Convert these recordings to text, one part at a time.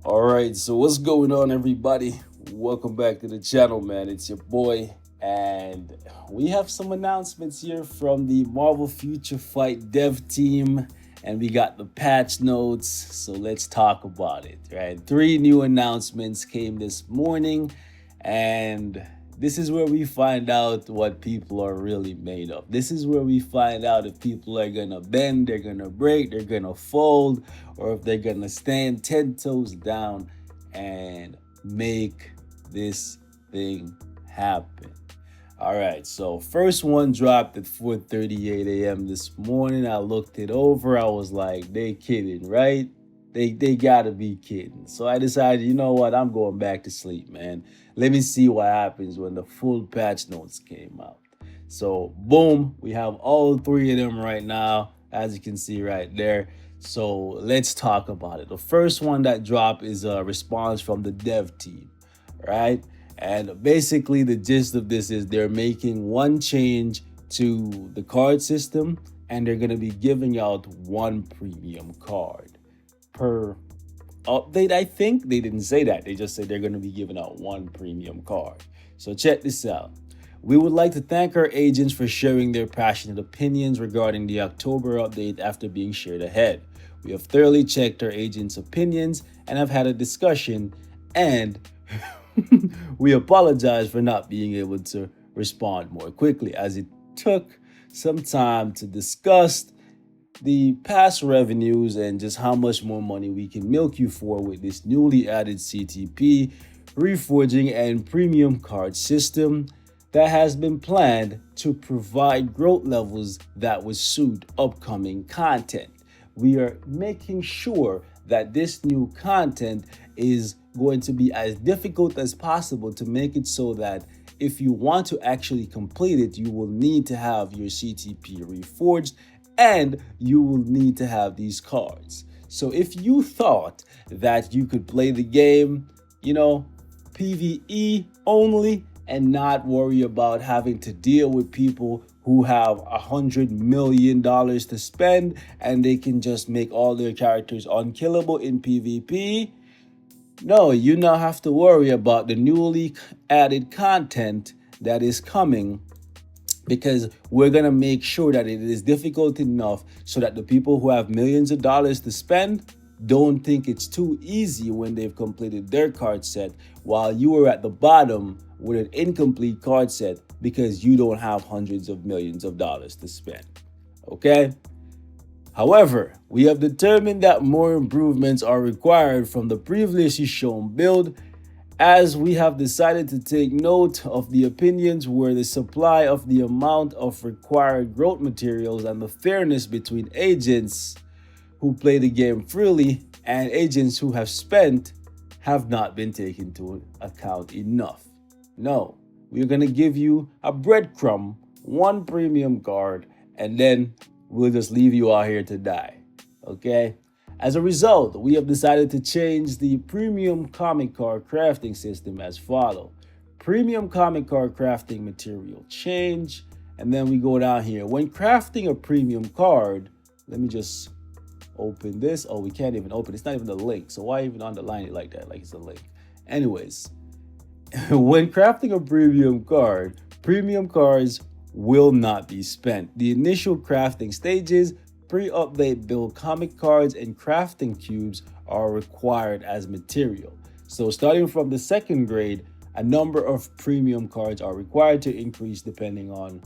All right, so what's going on, everybody? Welcome back to the channel, man. It's your boy, and we have some announcements here from the Marvel Future Fight dev team, and we got the patch notes. So let's talk about it, right? Three new announcements came this morning, and this is where we find out what people are really made of. This is where we find out if people are gonna bend, they're gonna break, they're gonna fold, or if they're gonna stand 10 toes down and make this thing happen. All right, so first one dropped at 4:38 a.m. this morning. I looked it over. I was like, they kidding, right? They gotta be kidding. So I decided, you know what? I'm going back to sleep, man. Let me see what happens when the full patch notes came out. So boom, we have all three of them right now, as you can see right there. So let's talk about it. The first one that dropped is a response from the dev team, right? And basically, the gist of this is they're making one change to the card system, and they're going to be giving out one premium card per update. I think they didn't say that. They just said they're going to be giving out one premium card. So check this out. We would like to thank our agents for sharing their passionate opinions regarding the October update after being shared ahead. We have thoroughly checked our agents' opinions and have had a discussion, and we apologize for not being able to respond more quickly, as it took some time to discuss the past revenues and just how much more money we can milk you for with this newly added CTP reforging and premium card system that has been planned to provide growth levels that would suit upcoming content. We are making sure that this new content is going to be as difficult as possible to make it so that if you want to actually complete it, you will need to have your CTP reforged and you will need to have these cards. So if you thought that you could play the game, PvE only and not worry about having to deal with people who have $100 million to spend and they can just make all their characters unkillable in PvP, no, you now have to worry about the newly added content that is coming, because we're going to make sure that it is difficult enough so that the people who have millions of dollars to spend don't think it's too easy when they've completed their card set, while you are at the bottom with an incomplete card set because you don't have hundreds of millions of dollars to spend. Okay? However, we have determined that more improvements are required from the previously shown build, as we have decided to take note of the opinions where the supply of the amount of required growth materials and the fairness between agents who play the game freely and agents who have spent have not been taken into account enough. No, we're going to give you a breadcrumb, one premium card, and then we'll just leave you out here to die. Okay? As a result, we have decided to change the premium comic card crafting system as follows. Premium comic card crafting material change, and then we go down here. When crafting a premium card, let me just open this. Oh, we can't even open it. It's not even a link. So why even underline it like that? Like it's a link. Anyways, when crafting a premium card, premium cards will not be spent. The initial crafting stages, pre-update build comic cards and crafting cubes are required as material. So starting from the second grade, a number of premium cards are required to increase depending on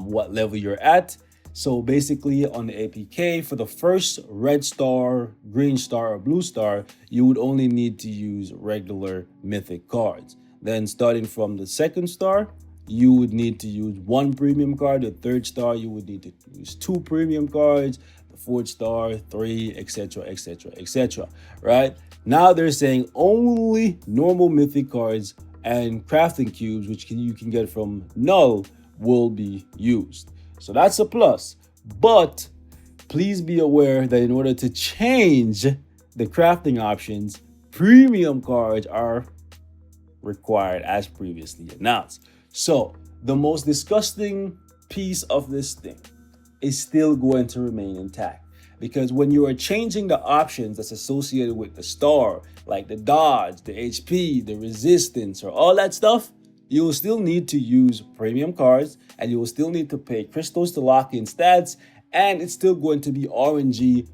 what level you're at. So basically on the APK, for the first red star, green star, or blue star, you would only need to use regular mythic cards. Then starting from the second star, you would need to use one premium card. The third star, you would need to use two premium cards. The fourth star, three, etc., etc., etc. Right? Now they're saying only normal mythic cards and crafting cubes, which you can get from Null, will be used. So that's a plus. But please be aware that in order to change the crafting options, premium cards are required as previously announced. So the most disgusting piece of this thing is still going to remain intact. Because when you are changing the options that's associated with the star, like the dodge, the HP, the resistance, or all that stuff, you will still need to use premium cards, and you will still need to pay crystals to lock in stats, and it's still going to be RNG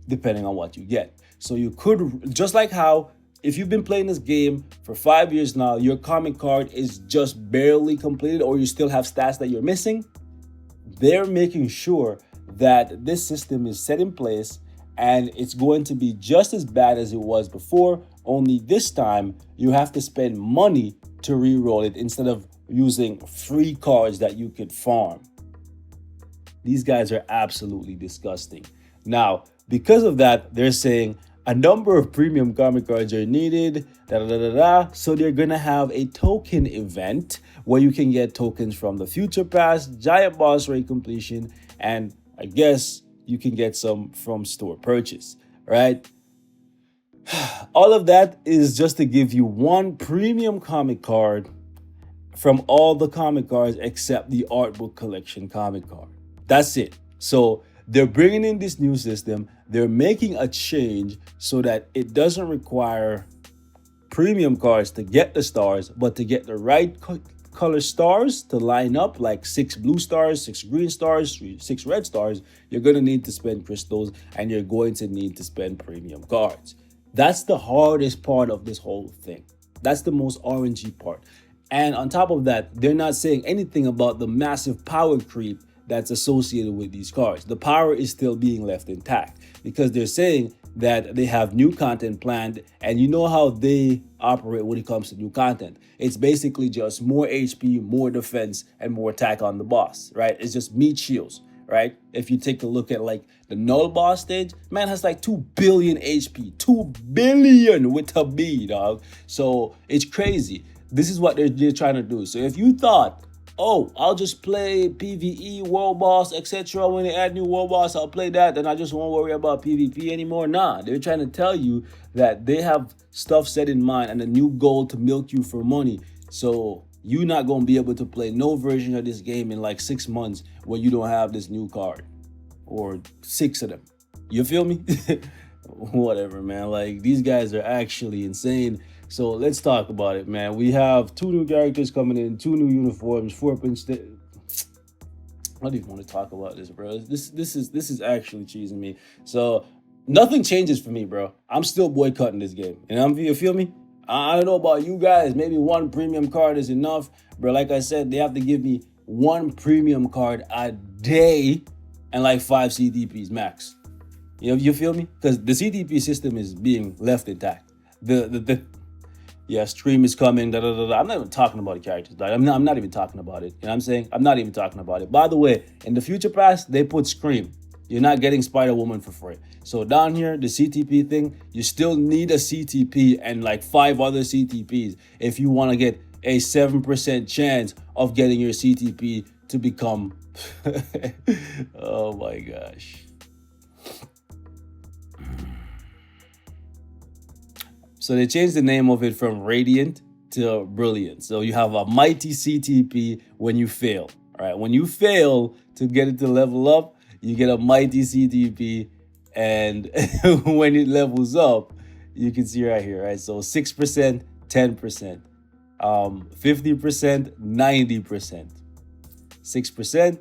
depending on what you get. So you could, just like how if you've been playing this game for 5 years now, your comic card is just barely completed, or you still have stats that you're missing, they're making sure that this system is set in place, and it's going to be just as bad as it was before, only this time you have to spend money to re-roll it instead of using free cards that you could farm. These guys are absolutely disgusting. Now, because of that, they're saying a number of premium comic cards are needed, so they're gonna have a token event where you can get tokens from the Future Pass, Giant Boss Raid completion, and I guess you can get some from store purchase, right? All of that is just to give you one premium comic card from all the comic cards except the art book collection comic card. That's it. So they're bringing in this new system. They're making a change so that it doesn't require premium cards to get the stars, but to get the right color stars to line up, like 6 blue stars, 6 green stars, 6 red stars, you're going to need to spend crystals, and you're going to need to spend premium cards. That's the hardest part of this whole thing. That's the most RNG part. And on top of that, they're not saying anything about the massive power creep that's associated with these cards. The power is still being left intact because they're saying that they have new content planned, and you know how they operate when it comes to new content. It's basically just more HP, more defense, and more attack on the boss, right? It's just meat shields, right? If you take a look at like the null boss stage, man has like 2 billion HP, 2 billion with a B, dog. So it's crazy. This is what they're trying to do. So if you thought, oh, I'll just play PvE, World Boss, etc. When they add new World Boss, I'll play that, then I just won't worry about PvP anymore. Nah, they're trying to tell you that they have stuff set in mind and a new goal to milk you for money. So you're not going to be able to play no version of this game in like 6 months when you don't have this new card. Or 6 of them. You feel me? Whatever, man. Like, these guys are actually insane. So let's talk about it, man. We have 2 new characters coming in, 2 new uniforms, 4-pin I don't even want to talk about this, bro. This is actually cheesing me. So nothing changes for me, bro. I'm still boycotting this game. And you feel me? I don't know about you guys. Maybe 1 premium card is enough, bro. Like I said, they have to give me 1 premium card a day and like 5 CTPs max. You feel me? Because the CTP system is being left intact. Stream is coming. I'm not even talking about the characters. I'm not even talking about it. You know what I'm saying? I'm not even talking about it. By the way, in the Future Pass, they put Scream. You're not getting Spider-Woman for free. So down here, the CTP thing, you still need a CTP and like 5 other CTPs if you want to get a 7% chance of getting your CTP to become... Oh my gosh. So they changed the name of it from Radiant to Brilliant. So you have a mighty CTP when you fail. All right, when you fail to get it to level up, you get a mighty CTP, and when it levels up, you can see right here, right? So 6%, 10%, 50%, 90%, 6%.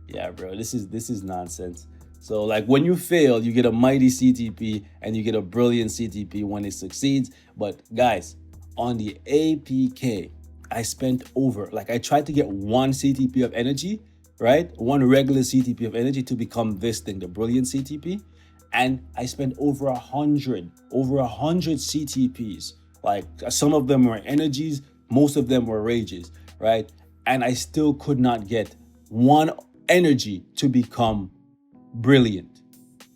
Yeah, bro, this is nonsense. So like when you fail, you get a mighty CTP and you get a brilliant CTP when it succeeds. But guys, on the APK, I spent over, like I tried to get 1 CTP of energy, right? 1 regular CTP of energy to become this thing, the brilliant CTP. And I spent over 100 CTPs. Like some of them were energies, most of them were rages, right? And I still could not get 1 energy to become brilliant.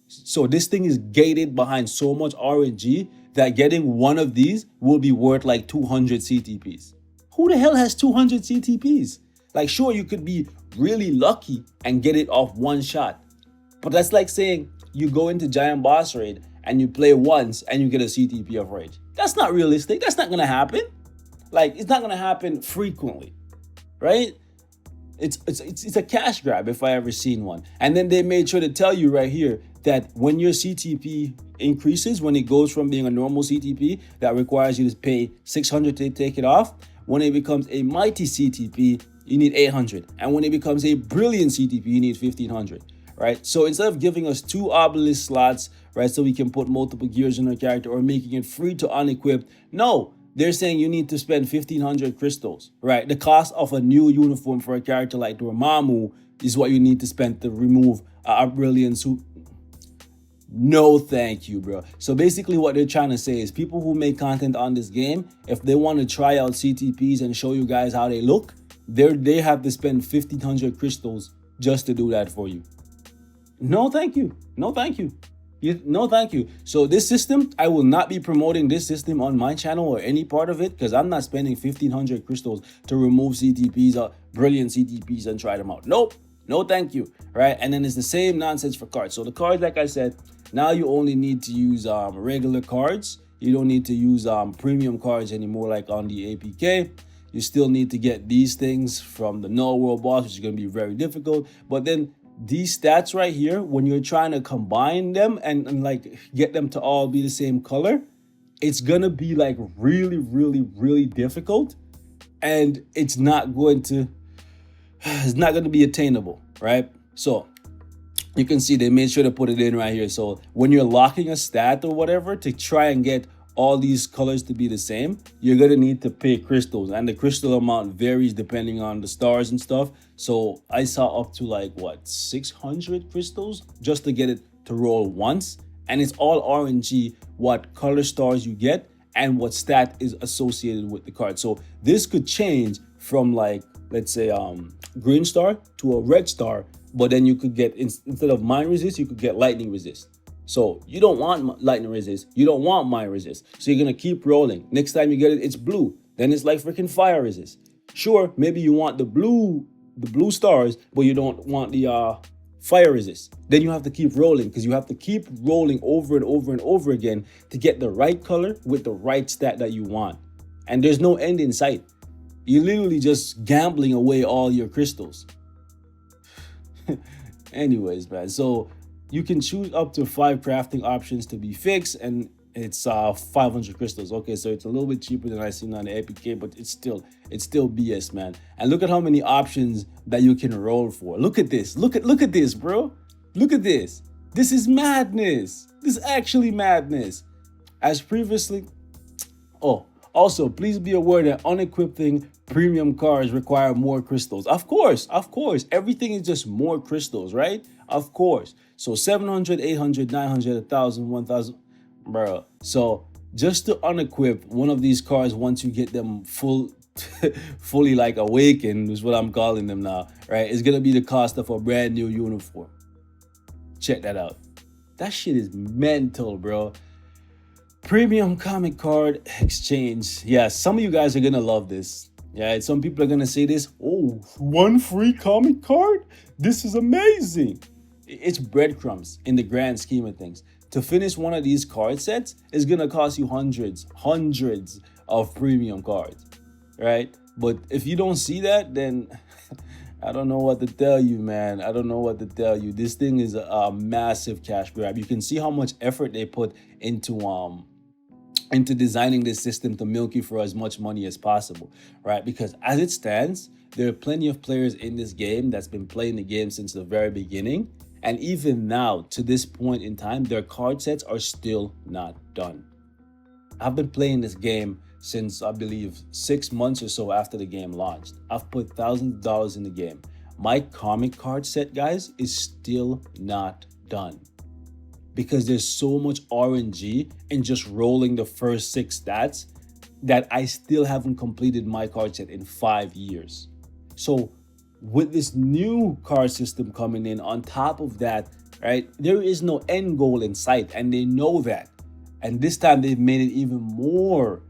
So this thing is gated behind so much RNG that getting 1 of these will be worth like 200 CTPs. Who the hell has 200 CTPs? Like, sure, you could be really lucky and get it off 1 shot. But that's like saying you go into Giant Boss Raid and you play once and you get a CTP of Rage. That's not realistic. That's not going to happen. Like, it's not going to happen frequently, right? It's a cash grab if I ever seen one. And then they made sure to tell you right here that when your CTP increases, when it goes from being a normal CTP that requires you to pay 600 to take it off, when it becomes a mighty CTP, you need 800. And when it becomes a brilliant CTP, you need 1500. Right? So instead of giving us 2 obelisk slots, right, so we can put multiple gears in our character or making it free to unequip, no, they're saying you need to spend 1500 crystals, right? The cost of a new uniform for a character like Dormammu is what you need to spend to remove a brilliant suit. No, thank you, bro. So basically what they're trying to say is people who make content on this game, if they want to try out CTPs and show you guys how they look, they have to spend 1500 crystals just to do that for you. No, thank you. No, thank you. No, thank you. So this system, I will not be promoting this system on my channel or any part of it because I'm not spending 1500 crystals to remove CTPs, brilliant CTPs, and try them out. Nope. No, thank you. Right? And then it's the same nonsense for cards. So the cards, like I said, now you only need to use regular cards. You don't need to use premium cards anymore like on the APK. You still need to get these things from the Null World boss, which is going to be very difficult. But then these stats right here, when you're trying to combine them and like get them to all be the same color, it's gonna be like really, really, really difficult, and it's not going to be attainable, right? So you can see they made sure to put it in right here. So when you're locking a stat or whatever to try and get all these colors to be the same, you're gonna need to pay crystals, and the crystal amount varies depending on the stars and stuff. So I saw up to like what 600 crystals just to get it to roll once, and it's all RNG what color stars you get and what stat is associated with the card. So this could change from like, let's say green star to a red star, but then you could get instead of mine resist, you could get lightning resist. So you don't want lightning resist, you don't want mine resist. So you're gonna keep rolling. Next time you get it, it's blue. Then it's like freaking fire resist. Sure, maybe you want the blue stars, but you don't want the fire resist. Then you have to keep rolling because you have to keep rolling over and over and over again to get the right color with the right stat that you want. And there's no end in sight. You're literally just gambling away all your crystals. Anyways, man, so you can choose up to 5 crafting options to be fixed, and it's 500 crystals. Okay, so it's a little bit cheaper than I seen on the APK, but it's still BS, man. And look at how many options that you can roll for. Look at this. Look at this, bro. Look at this. This is madness. This is actually madness. As previously, also, please be aware that unequipping premium cards require more crystals. Of course. Everything is just more crystals, right? Of course. So 700, 800, 900, 1,000, 1,000. Bro. So just to unequip one of these cards once you get them fully like awakened, is what I'm calling them now, right? It's going to be the cost of a brand new uniform. Check that out. That shit is mental, bro. Premium comic card exchange. Yeah, some of you guys are gonna love this. Yeah, some people are gonna say this. Oh, 1 free comic card? This is amazing. It's breadcrumbs in the grand scheme of things. To finish one of these card sets is gonna cost you hundreds of premium cards, right? But if you don't see that, then I don't know what to tell you, man. I don't know what to tell you. This thing is a massive cash grab. You can see how much effort they put into designing this system to milk you for as much money as possible, right? Because as it stands, there are plenty of players in this game that's been playing the game since the very beginning. And even now, to this point in time, their card sets are still not done. I've been playing this game since, I believe, 6 months or so after the game launched. I've put thousands of dollars in the game. My comic card set, guys, is still not done. Because there's so much RNG in just rolling the first 6 stats that I still haven't completed my card set in 5 years. So with this new card system coming in on top of that, right, there is no end goal in sight, and they know that. And this time they've made it even more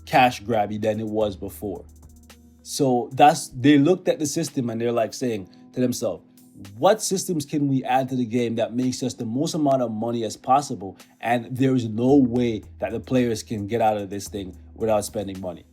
cash grabby than it was before. So they looked at the system and they're like saying to themselves, what systems can we add to the game that makes us the most amount of money as possible, and there is no way that the players can get out of this thing without spending money?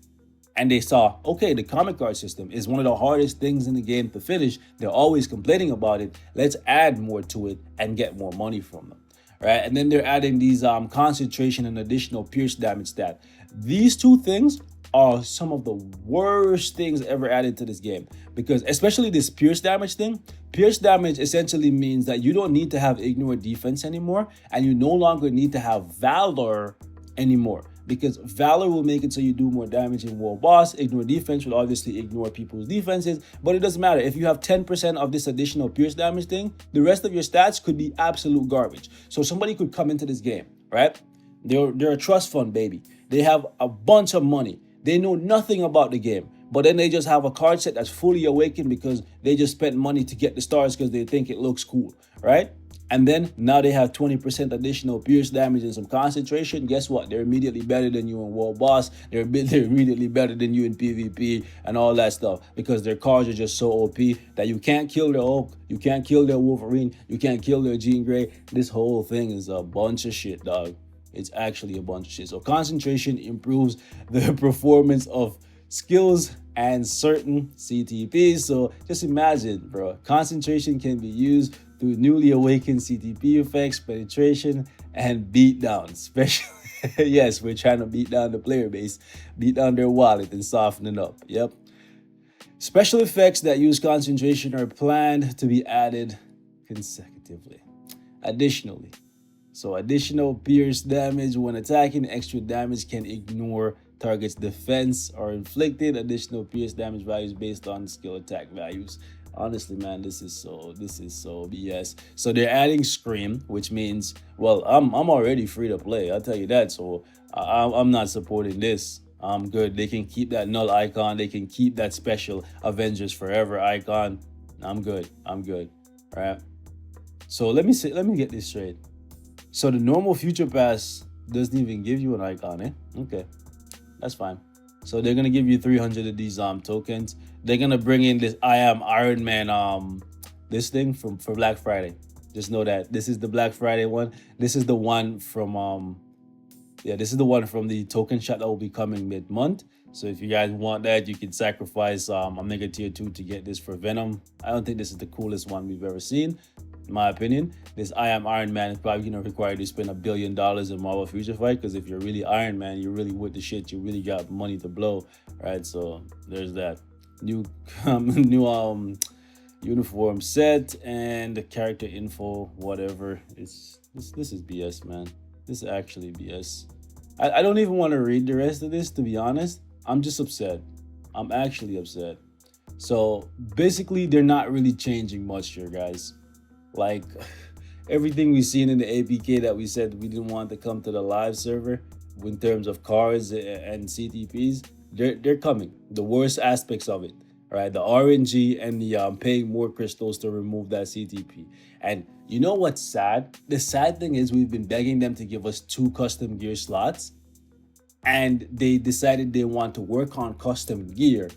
and they saw, okay, the comic card system is one of the hardest things in the game to finish. They're always complaining about it. Let's add more to it and get more money from them, right? And then they're adding these concentration and additional pierce damage stat. These two things are some of the worst things ever added to this game, because especially this pierce damage thing. Pierce damage essentially means that you don't need to have ignore defense anymore, and you no longer need to have valor anymore, because valor will make it so you do more damage in world boss. Ignore defense will obviously ignore people's defenses, but it doesn't matter. If you have 10% of this additional pierce damage thing, the rest of your stats could be absolute garbage. So somebody could come into this game, right? They're a trust fund baby. They have a bunch of money. They know nothing about the game, but then they just have a card set that's fully awakened because they just spent money to get the stars because they think it looks cool, right? And then now they have 20% additional pierce damage and some concentration. Guess what? They're immediately better than you in World Boss. They're immediately better than you in PvP and all that stuff, because their cards are just so OP that you can't kill their Hulk, you can't kill their Wolverine, you can't kill their Jean Grey. This whole thing is a bunch of shit, dog. It's actually a bunch of shit. So concentration improves the performance of skills and certain CTPs. So just imagine, bro, concentration can be used through newly awakened CTP effects, penetration, and beatdown. Especially, yes, we're trying to beat down the player base, beat down their wallet and soften it up. Yep. Special effects that use concentration are planned to be added consecutively. Additionally, so additional pierce damage when attacking. Extra damage can ignore target's defense or inflicted. Additional pierce damage values based on skill attack values. Honestly, man, this is so BS. So they're adding Scream, which means, well, I'm already free to play. I'll tell you that. So I'm not supporting this. I'm good. They can keep that null icon. They can keep that special Avengers Forever icon. I'm good. All right. So let me get this straight. So the normal Future Pass doesn't even give you an icon, eh? Okay, that's fine. So they're gonna give you 300 of these tokens. They're gonna bring in this I Am Iron Man this thing for Black Friday. Just know that this is the Black Friday one. This is the one from this is the one from the token shop that will be coming mid-month. So if you guys want that, you can sacrifice Omega Tier 2 to get this for Venom. I don't think this is the coolest one we've ever seen, in my opinion. This I Am Iron Man is probably going to require you to spend $1 billion in Marvel Future Fight, because if you're really Iron Man, you're really with the shit, you really got money to blow, right? So there's that. New uniform set and the character info, whatever. This is BS, man. This is actually BS. I don't even want to read the rest of this, to be honest. I'm just upset. I'm actually upset. So basically, they're not really changing much here, guys. Like everything we've seen in the APK that we said we didn't want to come to the live server in terms of cards and CTPs, they're coming. The worst aspects of it, right? The RNG and the paying more crystals to remove that CTP. And you know what's sad? The sad thing is we've been begging them to give us 2 custom gear slots, and they decided they want to work on custom gear,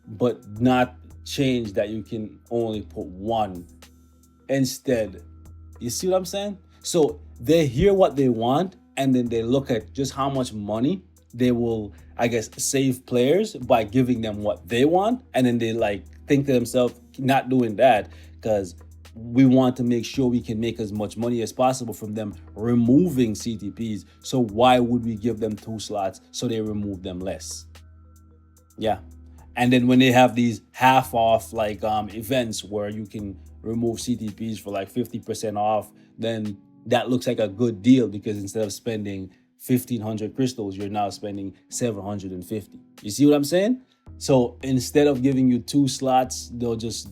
but not change that you can only put 1 instead. You see what I'm saying? So they hear what they want, and then they look at just how much money they will, I guess, save players by giving them what they want. And then they like think to themselves, not doing that, because we want to make sure we can make as much money as possible from them removing CTPs. So why would we give them 2 slots so they remove them less? Yeah. And then when they have these half off like events where you can remove CTPs for like 50% off, then that looks like a good deal, because instead of spending 1,500 crystals, you're now spending 750. You see what I'm saying? So instead of giving you 2 slots, they'll just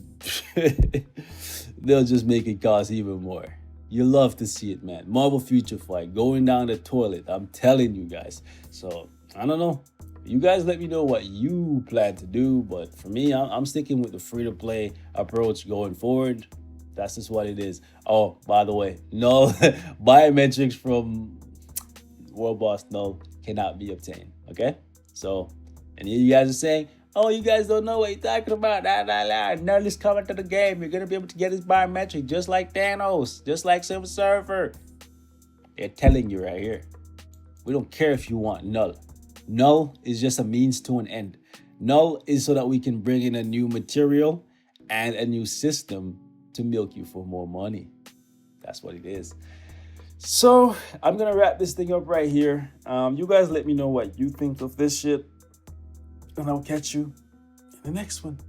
make it cost even more. You love to see it, man. Marvel Future Fight going down the toilet. I'm telling you guys. So I don't know. You guys let me know what you plan to do, but for me, I'm sticking with the free-to-play approach going forward. That's just what it is. Oh, by the way, no biometrics from World Boss Null cannot be obtained. Okay? So, and you guys are saying, oh, you guys don't know what you're talking about. Null is coming to the game. You're going to be able to get his biometric just like Thanos, just like Silver Surfer. They're telling you right here. We don't care if you want Null. Null is just a means to an end. Null is so that we can bring in a new material and a new system to milk you for more money. That's what it is. So I'm gonna wrap this thing up right here. You guys let me know what you think of this shit, and I'll catch you in the next one.